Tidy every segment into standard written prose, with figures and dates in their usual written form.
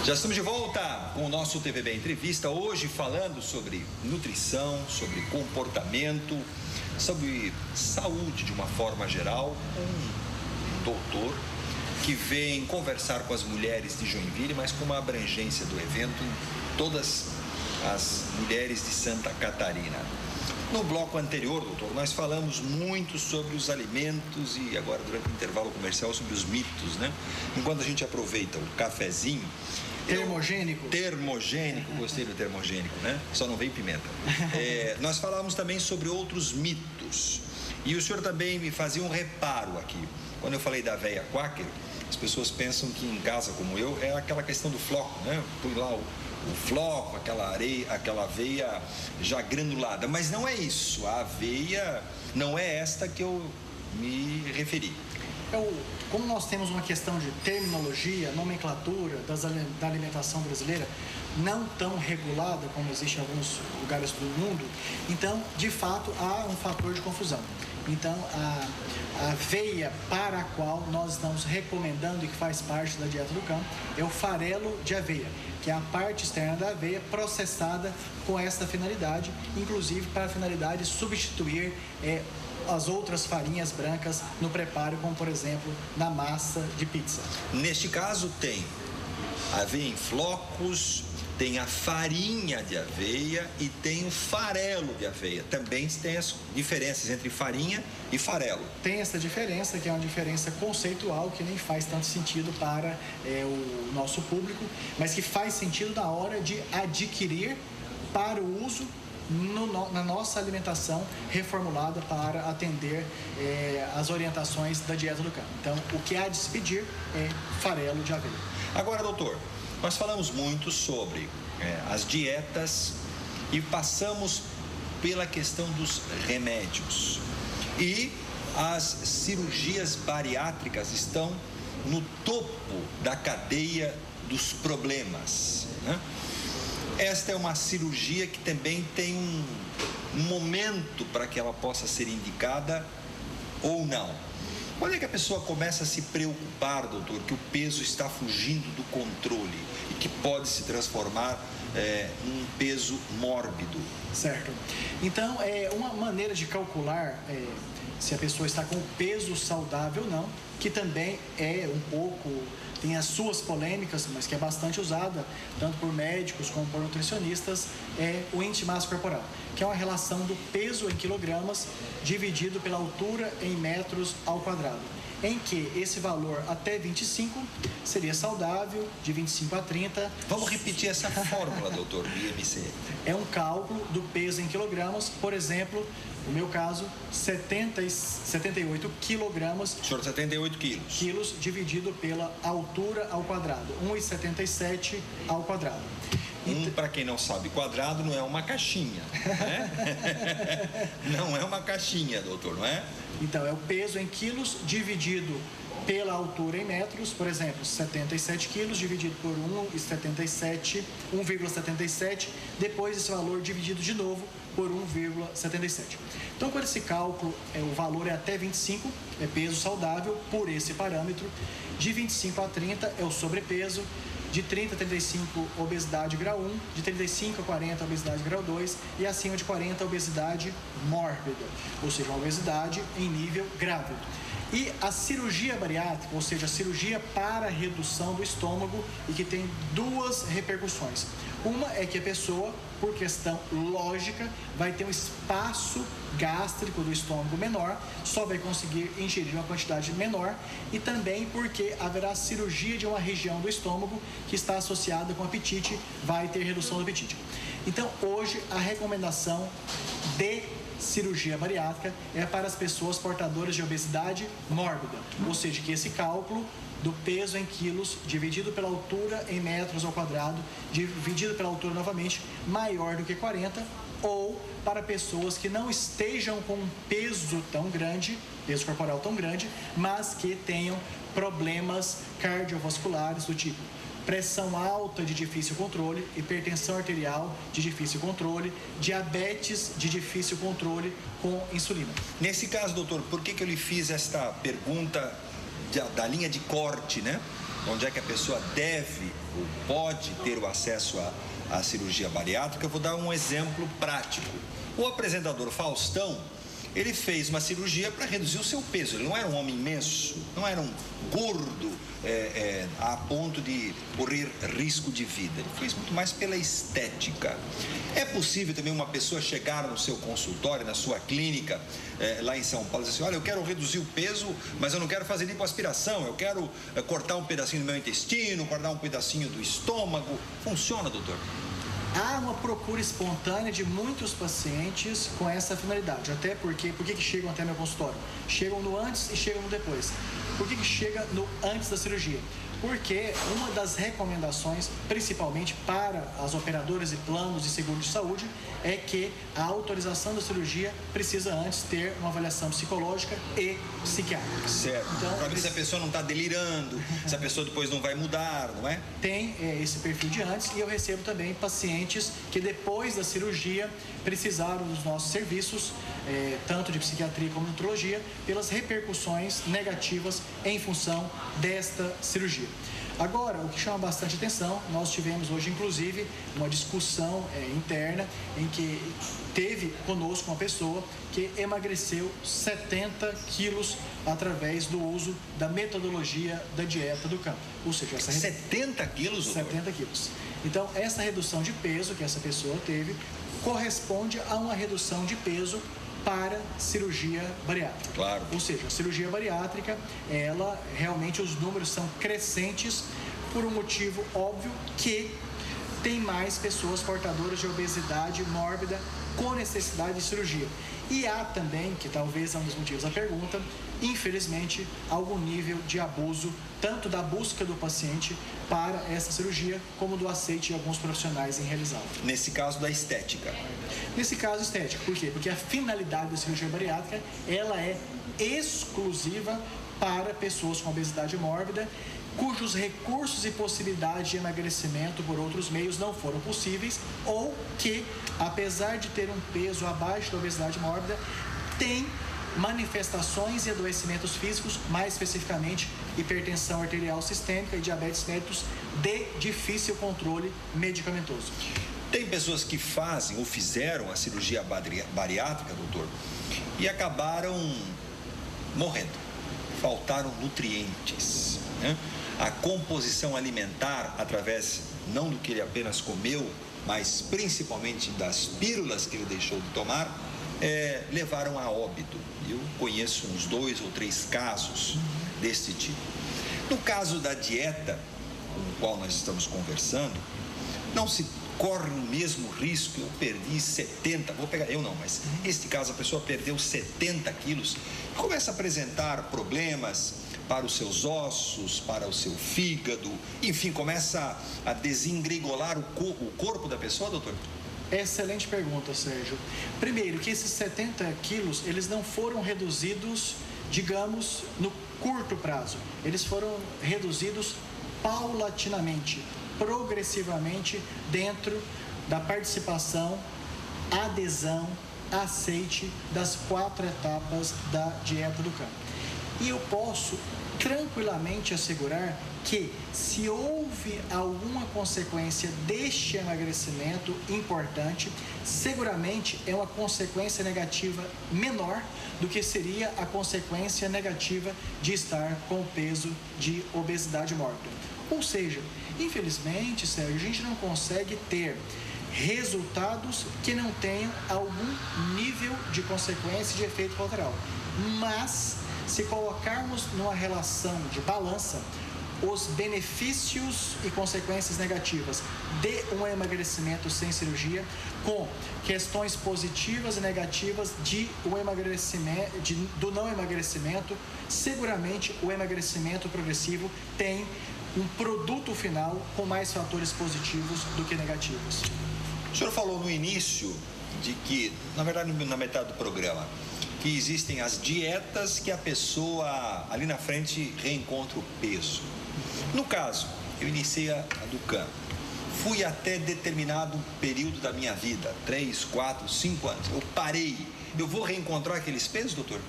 Já estamos de volta com o nosso TVB Entrevista, hoje falando sobre nutrição, sobre comportamento, sobre saúde de uma forma geral. Um doutor que vem conversar com as mulheres de Joinville, mas com uma abrangência do evento em todas as mulheres de Santa Catarina. No bloco anterior, doutor, nós falamos muito sobre os alimentos e agora durante o intervalo comercial sobre os mitos, né? Enquanto a gente aproveita o cafezinho... Termogênico, gostei do termogênico, né? Só não vem pimenta. Nós falamos também sobre outros mitos. E o senhor também me fazia um reparo aqui. Quando eu falei da veia quaker, as pessoas pensam que em casa como eu, é aquela questão do floco, né? Põe lá o floco, aquela areia, aquela aveia já granulada. Mas não é isso. A aveia não é esta que eu me referi. Como nós temos uma questão de terminologia, nomenclatura da alimentação brasileira não tão regulada como existe em alguns lugares do mundo, então, de fato, há um fator de confusão. Então, a aveia para a qual nós estamos recomendando e que faz parte da dieta do campo é o farelo de aveia, que é a parte externa da aveia processada com essa finalidade, inclusive para a finalidade de substituir as outras farinhas brancas no preparo, como por exemplo na massa de pizza. Neste caso tem aveia em flocos, tem a farinha de aveia e tem o farelo de aveia. Também tem as diferenças entre farinha e farelo. Tem essa diferença, que é uma diferença conceitual, que nem faz tanto sentido para o nosso público, mas que faz sentido na hora de adquirir para o uso na nossa alimentação reformulada para atender as orientações da dieta do campo. Então, o que há de se pedir é farelo de aveia. Agora, doutor, nós falamos muito sobre as dietas e passamos pela questão dos remédios. E as cirurgias bariátricas estão no topo da cadeia dos problemas, né? Esta é uma cirurgia que também tem um momento para que ela possa ser indicada ou não. Quando é que a pessoa começa a se preocupar, doutor, que o peso está fugindo do controle e que pode se transformar em um peso mórbido? Certo. Então, uma maneira de calcular se a pessoa está com peso saudável ou não, que também é um pouco... tem as suas polêmicas, mas que é bastante usada, tanto por médicos como por nutricionistas, é o índice de massa corporal, que é uma relação do peso em quilogramas dividido pela altura em metros ao quadrado, em que esse valor até 25 seria saudável, de 25 a 30... Vamos repetir essa fórmula, doutor, do IMC. É um cálculo do peso em quilogramas, por exemplo, no meu caso, 78 quilogramas. O senhor, 78 quilos. Quilos dividido pela altura ao quadrado, 1,77 ao quadrado. Para quem não sabe, quadrado não é uma caixinha, né? Não é uma caixinha, doutor, não é? Então, é o peso em quilos dividido pela altura em metros, por exemplo, 77 quilos dividido por 1,77, depois esse valor dividido de novo por 1,77. Então, com esse cálculo, o valor é até 25, é peso saudável por esse parâmetro, de 25 a 30 é o sobrepeso, de 30 a 35, obesidade grau 1, de 35 a 40, obesidade grau 2 e acima de 40, obesidade mórbida, ou seja, uma obesidade em nível grávido. E a cirurgia bariátrica, ou seja, a cirurgia para a redução do estômago, e que tem duas repercussões. Uma é que a pessoa, por questão lógica, vai ter um espaço gástrico do estômago menor, só vai conseguir ingerir uma quantidade menor, e também porque haverá cirurgia de uma região do estômago que está associada com apetite, vai ter redução do apetite. Então, hoje, a recomendação de cirurgia bariátrica é para as pessoas portadoras de obesidade mórbida, ou seja, que esse cálculo do peso em quilos dividido pela altura em metros ao quadrado, dividido pela altura novamente, maior do que 40, ou para pessoas que não estejam com um peso tão grande, peso corporal tão grande, mas que tenham problemas cardiovasculares do tipo pressão alta de difícil controle, hipertensão arterial de difícil controle, diabetes de difícil controle com insulina. Nesse caso, doutor, por que eu lhe fiz esta pergunta da linha de corte, né? onde é que a pessoa deve ou pode ter o acesso à cirurgia bariátrica, eu vou dar um exemplo prático. O apresentador Faustão, ele fez uma cirurgia para reduzir o seu peso. Ele não era um homem imenso, não era um gordo a ponto de correr risco de vida. Ele fez muito mais pela estética. É possível também uma pessoa chegar no seu consultório, na sua clínica, lá em São Paulo, e dizer assim, olha, eu quero reduzir o peso, mas eu não quero fazer lipoaspiração, eu quero cortar um pedacinho do meu intestino, cortar um pedacinho do estômago. Funciona, doutor? Há uma procura espontânea de muitos pacientes com essa finalidade. Até porque, por que chegam até meu consultório? Chegam no antes e chegam no depois. Por que chega no antes da cirurgia? Porque uma das recomendações, principalmente para as operadoras e planos de seguro de saúde, é que a autorização da cirurgia precisa antes ter uma avaliação psicológica e psiquiátrica. Certo. Então, para ver se a pessoa não está delirando, se a pessoa depois não vai mudar, não é? Tem esse perfil de antes, e eu recebo também pacientes que depois da cirurgia precisaram dos nossos serviços, tanto de psiquiatria como de nutrologia, pelas repercussões negativas em função desta cirurgia. Agora, o que chama bastante atenção, nós tivemos hoje, inclusive, uma discussão interna em que teve conosco uma pessoa que emagreceu 70 quilos através do uso da metodologia da dieta do campo. Ou seja, 70 quilos? 70 quilos. Então, essa redução de peso que essa pessoa teve corresponde a uma redução de peso para cirurgia bariátrica. Claro. Ou seja, a cirurgia bariátrica, ela realmente, os números são crescentes por um motivo óbvio, que tem mais pessoas portadoras de obesidade mórbida com necessidade de cirurgia. E há também, que talvez é um dos motivos da pergunta, infelizmente, algum nível de abuso, tanto da busca do paciente para essa cirurgia, como do aceite de alguns profissionais em realizá-la. Nesse caso da estética? Nesse caso, estética. Por quê? Porque a finalidade da cirurgia bariátrica, ela é exclusiva para pessoas com obesidade mórbida, cujos recursos e possibilidades de emagrecimento por outros meios não foram possíveis, ou que, apesar de ter um peso abaixo da obesidade mórbida, tem manifestações e adoecimentos físicos, mais especificamente hipertensão arterial sistêmica e diabetes mellitus de difícil controle medicamentoso. Tem pessoas que fazem ou fizeram a cirurgia bariátrica, doutor, e acabaram morrendo, faltaram nutrientes, né? A composição alimentar, através não do que ele apenas comeu, mas principalmente das pílulas que ele deixou de tomar, levaram a óbito. Eu conheço uns 2 ou 3 casos desse tipo. No caso da dieta, com o qual nós estamos conversando, não se corre o mesmo risco. Eu perdi 70, vou pegar, eu não, mas neste caso a pessoa perdeu 70 quilos, começa a apresentar problemas para os seus ossos, para o seu fígado, enfim, começa a desengregolar o corpo da pessoa, doutor? Excelente pergunta, Sérgio. Primeiro, que esses 70 quilos, eles não foram reduzidos, digamos, no curto prazo. Eles foram reduzidos paulatinamente, progressivamente, dentro da participação, adesão, aceite das 4 etapas da dieta do campo. E eu posso tranquilamente assegurar que, se houve alguma consequência deste emagrecimento importante, seguramente é uma consequência negativa menor do que seria a consequência negativa de estar com peso de obesidade mórbida. Ou seja, infelizmente, Sérgio, a gente não consegue ter resultados que não tenham algum nível de consequência de efeito colateral. Mas, se colocarmos numa relação de balança os benefícios e consequências negativas de um emagrecimento sem cirurgia com questões positivas e negativas do não emagrecimento, seguramente o emagrecimento progressivo tem um produto final com mais fatores positivos do que negativos. O senhor falou no início de que, na verdade, na metade do programa, que existem as dietas que a pessoa ali na frente reencontra o peso. No caso, eu iniciei a do campo, fui até determinado período da minha vida, 3, 4, 5 anos, eu parei, eu vou reencontrar aqueles pesos, doutor?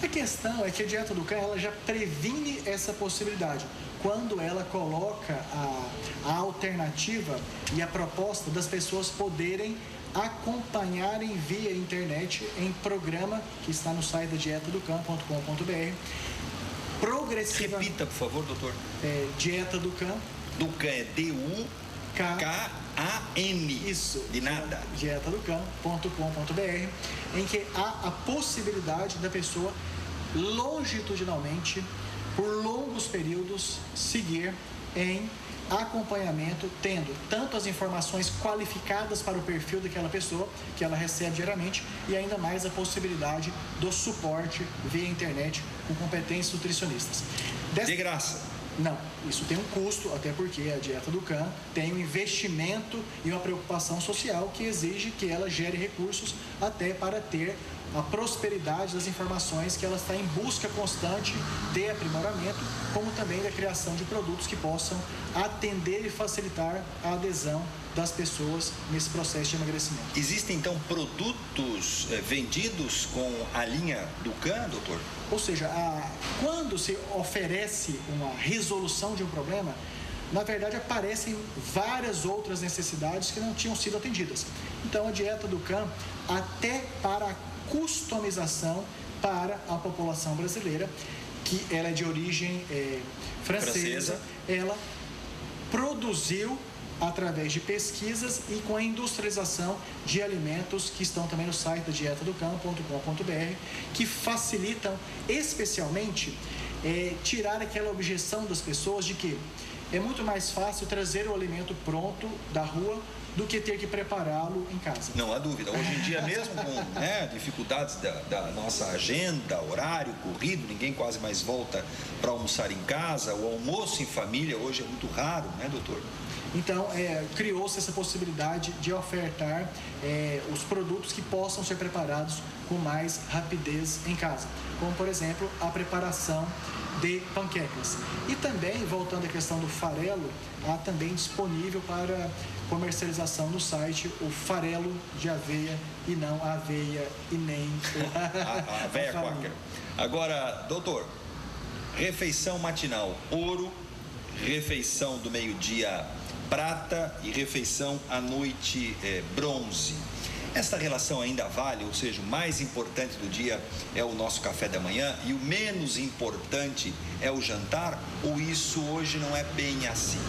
A questão é que a dieta do CAN, ela já previne essa possibilidade. quando ela coloca a alternativa e a proposta das pessoas poderem acompanharem via internet em programa que está no site da dietadocan.com.br. Progressivamente. Repita, por favor, doutor. Dieta do Can. Do Can é D-U-K-A-N. Isso. De nada. dietadocan.com.br, em que há a possibilidade da pessoa longitudinalmente, por longos períodos, seguir em acompanhamento, tendo tanto as informações qualificadas para o perfil daquela pessoa, que ela recebe diariamente, e ainda mais a possibilidade do suporte via internet com competentes nutricionistas. De graça? Não, isso tem um custo, até porque a Dieta do Can tem um investimento e uma preocupação social que exige que ela gere recursos até para ter a prosperidade das informações que ela está em busca constante de aprimoramento, como também da criação de produtos que possam atender e facilitar a adesão das pessoas nesse processo de emagrecimento. Existem, então, produtos vendidos com a linha do Can, doutor? Ou seja, quando se oferece uma resolução de um problema, na verdade aparecem várias outras necessidades que não tinham sido atendidas. Então, a Dieta do Can, até para a customização para a população brasileira, que ela é de origem francesa, ela produziu através de pesquisas e com a industrialização de alimentos que estão também no site da dietadocan.com.br, que facilitam especialmente tirar aquela objeção das pessoas de que é muito mais fácil trazer o alimento pronto da rua do que ter que prepará-lo em casa. Não há dúvida. Hoje em dia, mesmo com dificuldades da nossa agenda, horário, corrido, ninguém quase mais volta para almoçar em casa. O almoço em família hoje é muito raro, né, doutor? Então, criou-se essa possibilidade de ofertar os produtos que possam ser preparados com mais rapidez em casa. Como, por exemplo, a preparação de panquecas. E também, voltando à questão do farelo, há também disponível para comercialização no site o farelo de aveia e não a aveia e nem a aveia quaker. Agora, doutor, refeição matinal ouro, refeição do meio-dia prata e refeição à noite bronze. Esta relação ainda vale, ou seja, o mais importante do dia é o nosso café da manhã e o menos importante é o jantar, ou isso hoje não é bem assim?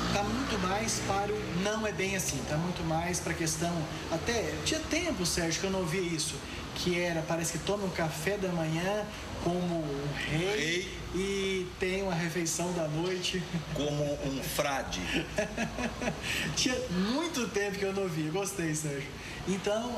Está muito mais para o não é bem assim, está muito mais para a questão, até tinha tempo, Sérgio, que eu não ouvia isso, que era, parece que toma um café da manhã como um rei e tem uma refeição da noite como um frade. Tinha muito tempo que eu não ouvia, gostei, Sérgio. Então,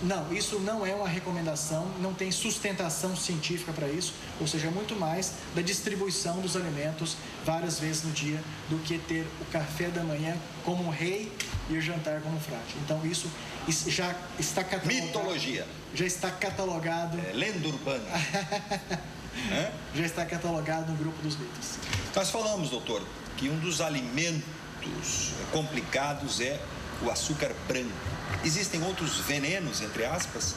não, isso não é uma recomendação, não tem sustentação científica para isso, ou seja, é muito mais da distribuição dos alimentos várias vezes no dia do que ter o café da manhã como um rei e o jantar como um frade. Então, isso já está catalogado. Mitologia. Já está catalogado. Lenda urbana. Já está catalogado no grupo dos mitos. Nós falamos, doutor, que um dos alimentos complicados é o açúcar branco. Existem outros venenos, entre aspas?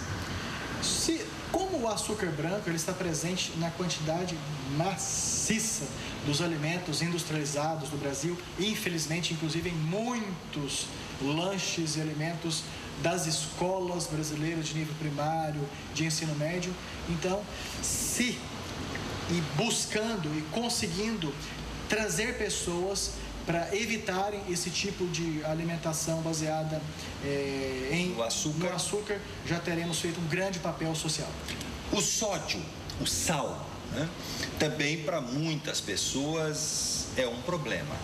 Como o açúcar branco ele está presente na quantidade maciça dos alimentos industrializados do Brasil, infelizmente, inclusive em muitos lanches e alimentos das escolas brasileiras de nível primário, de ensino médio, então, buscando e conseguindo trazer pessoas para evitarem esse tipo de alimentação baseada no açúcar, já teremos feito um grande papel social. O sódio, o sal, também para muitas pessoas é um problema.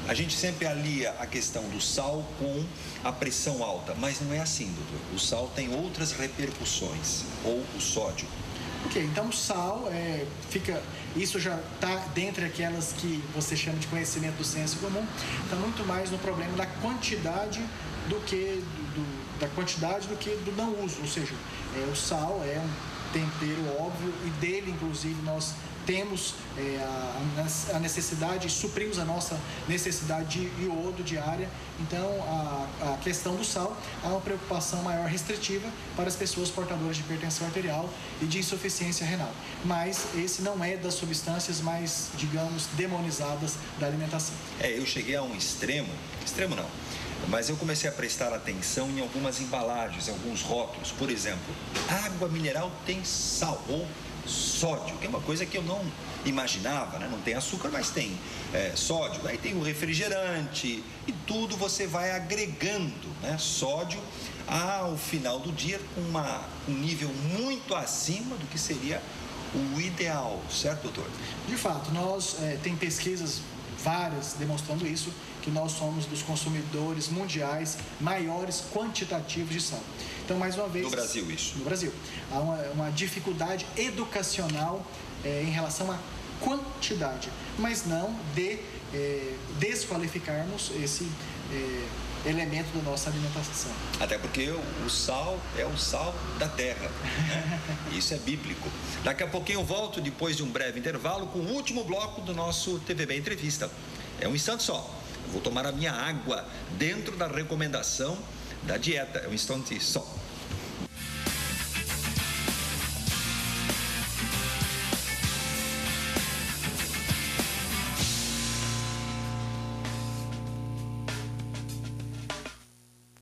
A gente sempre alia a questão do sal com a pressão alta, mas não é assim, doutor. O sal tem outras repercussões, ou o sódio. Ok, então o sal isso já está dentre aquelas que você chama de conhecimento do senso comum, está muito mais no problema da quantidade do que do não uso, ou seja, o sal é um tempero óbvio e dele inclusive nós temos a necessidade, suprimos a nossa necessidade de iodo diária. Então, a questão do sal há uma preocupação maior restritiva para as pessoas portadoras de hipertensão arterial e de insuficiência renal. Mas esse não é das substâncias mais, digamos, demonizadas da alimentação. Eu cheguei a um extremo não, mas eu comecei a prestar atenção em algumas embalagens, em alguns rótulos. Por exemplo, água mineral tem sal ou sódio, que é uma coisa que eu não imaginava, né? Não tem açúcar, mas tem sódio. Aí tem o refrigerante e tudo você vai agregando, né? Sódio ao final do dia com um nível muito acima do que seria o ideal, certo, doutor? De fato, nós tem pesquisas várias demonstrando isso, que nós somos dos consumidores mundiais maiores quantitativos de sal. Então, mais uma vez... No Brasil, isso? No Brasil. Há uma dificuldade educacional em relação à quantidade, mas não de desqualificarmos esse elemento da nossa alimentação. Até porque o sal é o sal da terra, né? Isso é bíblico. Daqui a pouquinho eu volto, depois de um breve intervalo, com o último bloco do nosso TVB Entrevista. É um instante só. Eu vou tomar a minha água dentro da recomendação da dieta. É um instante só.